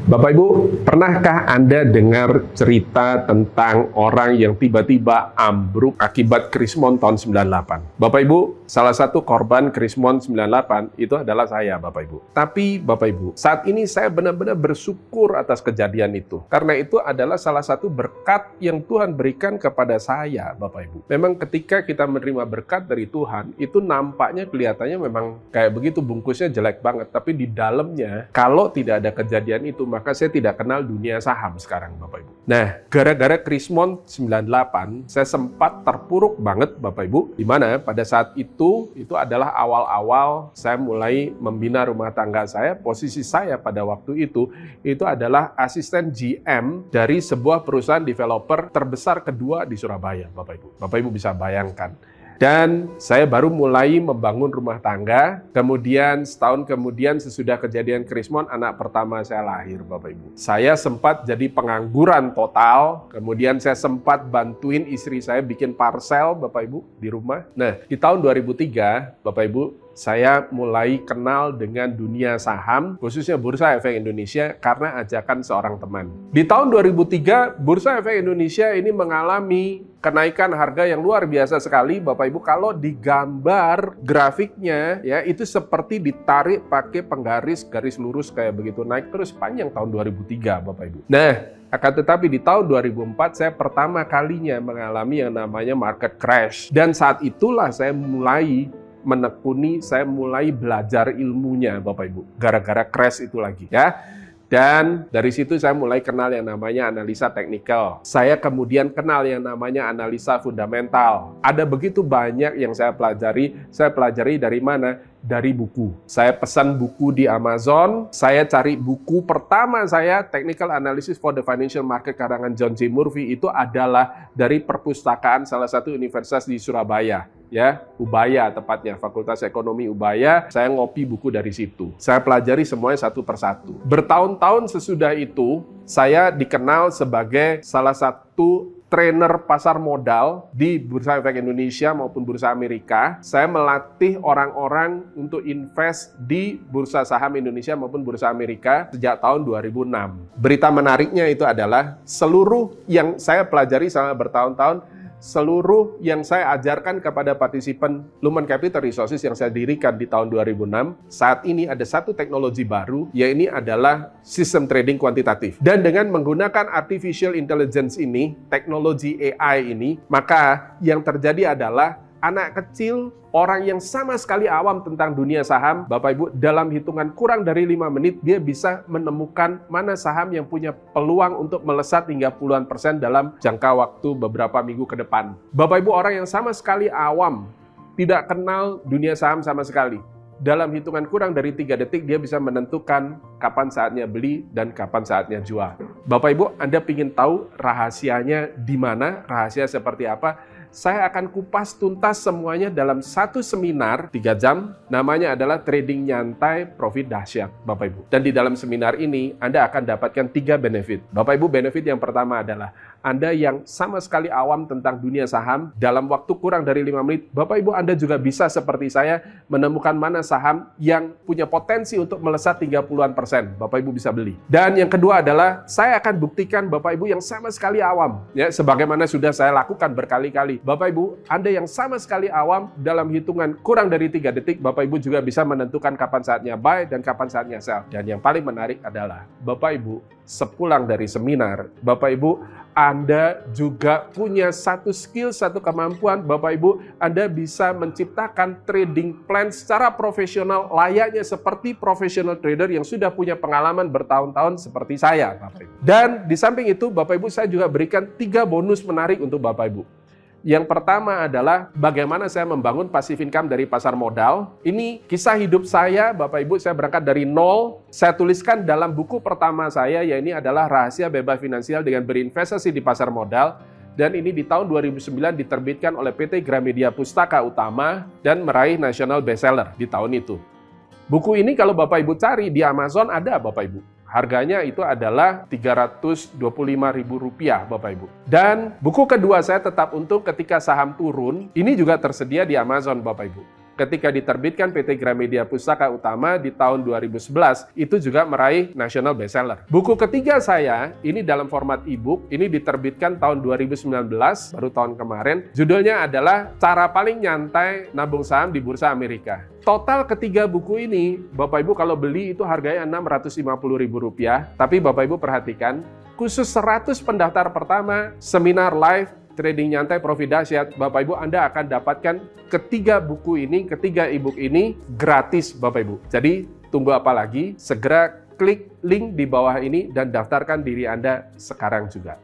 Bapak Ibu, pernahkah Anda dengar cerita tentang orang yang tiba-tiba ambruk akibat Krismon tahun 98? Bapak Ibu, salah satu korban Krismon 98 itu adalah saya, Bapak Ibu. Tapi Bapak Ibu, saat ini saya benar-benar bersyukur atas kejadian itu. Karena itu adalah salah satu berkat yang Tuhan berikan kepada saya, Bapak Ibu. Memang ketika kita menerima berkat dari Tuhan, itu nampaknya kelihatannya memang kayak begitu, bungkusnya jelek banget. Tapi di dalamnya, kalau tidak ada kejadian itu, maka saya tidak kenal dunia saham sekarang, Bapak Ibu. Nah, gara-gara Krismon 98, saya sempat terpuruk banget, Bapak Ibu, di mana pada saat itu adalah awal-awal saya mulai membina rumah tangga saya. Posisi saya pada waktu itu adalah asisten GM dari sebuah perusahaan developer terbesar kedua di Surabaya, Bapak Ibu. Bapak Ibu bisa bayangkan. Dan saya baru mulai membangun rumah tangga, kemudian setahun kemudian sesudah kejadian Krismon, anak pertama saya lahir, Bapak Ibu. Saya sempat jadi pengangguran total, kemudian saya sempat bantuin istri saya bikin parcel, Bapak Ibu, di rumah. Nah, di tahun 2003, Bapak Ibu, saya mulai kenal dengan dunia saham, khususnya Bursa Efek Indonesia, karena ajakan seorang teman. Di tahun 2003, Bursa Efek Indonesia ini mengalami kenaikan harga yang luar biasa sekali, Bapak Ibu. Kalau digambar grafiknya, ya itu seperti ditarik pakai penggaris, garis lurus kayak begitu, naik terus panjang tahun 2003, Bapak Ibu. Nah, akan tetapi di tahun 2004, saya pertama kalinya mengalami yang namanya market crash. Dan saat itulah saya mulai menekuni, saya mulai belajar ilmunya, Bapak Ibu, gara-gara crash itu lagi, ya. Dan dari situ saya mulai kenal yang namanya analisa teknikal. Saya kemudian kenal yang namanya analisa fundamental. Ada begitu banyak yang saya pelajari. Saya pelajari dari mana? Dari buku. Saya pesan buku di Amazon. Saya cari buku pertama saya, Technical Analysis for the Financial Market karangan John C. Murphy, itu adalah dari perpustakaan salah satu universitas di Surabaya. Ya, Ubaya tepatnya, Fakultas Ekonomi Ubaya. Saya ngopi buku dari situ. Saya pelajari semuanya satu persatu. Bertahun-tahun sesudah itu, saya dikenal sebagai salah satu trainer pasar modal di Bursa Efek Indonesia maupun Bursa Amerika. Saya melatih orang-orang untuk invest di Bursa Saham Indonesia maupun Bursa Amerika sejak tahun 2006. Berita menariknya itu adalah seluruh yang saya pelajari selama bertahun-tahun, seluruh yang saya ajarkan kepada partisipan Lumen Capital Resources yang saya dirikan di tahun 2006, saat ini ada satu teknologi baru, yaitu adalah sistem trading kuantitatif. Dan dengan menggunakan artificial intelligence ini, teknologi AI ini, maka yang terjadi adalah anak kecil, orang yang sama sekali awam tentang dunia saham, Bapak Ibu, dalam hitungan kurang dari 5 menit, dia bisa menemukan mana saham yang punya peluang untuk melesat hingga puluhan persen dalam jangka waktu beberapa minggu ke depan. Bapak Ibu, orang yang sama sekali awam, tidak kenal dunia saham sama sekali, dalam hitungan kurang dari 3 detik, dia bisa menentukan kapan saatnya beli dan kapan saatnya jual. Bapak Ibu, Anda ingin tahu rahasianya di mana, rahasia seperti apa? Saya akan kupas tuntas semuanya dalam satu seminar 3 jam, namanya adalah Trading Nyantai Profit Dahsyat, Bapak Ibu. Dan di dalam seminar ini, Anda akan dapatkan 3 benefit. Bapak Ibu, benefit yang pertama adalah Anda yang sama sekali awam tentang dunia saham, dalam waktu kurang dari 5 menit, Bapak Ibu, Anda juga bisa seperti saya menemukan mana saham yang punya potensi untuk melesat hingga puluhan persen. Bapak Ibu bisa beli. Dan yang kedua adalah, saya akan buktikan Bapak Ibu yang sama sekali awam, ya, sebagaimana sudah saya lakukan berkali-kali. Bapak Ibu, Anda yang sama sekali awam, dalam hitungan kurang dari 3 detik, Bapak Ibu juga bisa menentukan kapan saatnya buy dan kapan saatnya sell. Dan yang paling menarik adalah, Bapak Ibu, sepulang dari seminar, Bapak Ibu, Anda juga punya satu skill, satu kemampuan, Bapak Ibu, Anda bisa menciptakan trading plan secara profesional, layaknya seperti professional trader yang sudah punya pengalaman bertahun-tahun seperti saya, Bapak Ibu. Dan di samping itu, Bapak Ibu, saya juga berikan 3 bonus menarik untuk Bapak Ibu. Yang pertama adalah bagaimana saya membangun passive income dari pasar modal. Ini kisah hidup saya, Bapak Ibu, saya berangkat dari nol. Saya tuliskan dalam buku pertama saya, yaitu adalah Rahasia Bebas Finansial dengan Berinvestasi di Pasar Modal. Dan ini di tahun 2009 diterbitkan oleh PT Gramedia Pustaka Utama dan meraih national bestseller di tahun itu. Buku ini kalau Bapak Ibu cari di Amazon ada, Bapak Ibu. Harganya itu adalah Rp325.000, Bapak Ibu. Dan buku kedua saya tetap untung ketika saham turun, ini juga tersedia di Amazon, Bapak Ibu. ketika diterbitkan PT Gramedia Pustaka Utama di tahun 2011, itu juga meraih national bestseller. Buku ketiga saya, ini dalam format e-book, ini diterbitkan tahun 2019, baru tahun kemarin. Judulnya adalah Cara Paling Nyantai Nabung Saham di Bursa Amerika. Total ketiga buku ini, Bapak Ibu kalau beli itu harganya Rp650.000, tapi Bapak Ibu perhatikan, khusus 100 pendaftar pertama, seminar live, trading nyantai profit dahsyat, Bapak Ibu Anda akan dapatkan ketiga buku ini, ketiga e-book ini gratis Bapak Ibu. Jadi tunggu apa lagi? Segera klik link di bawah ini dan daftarkan diri Anda sekarang juga.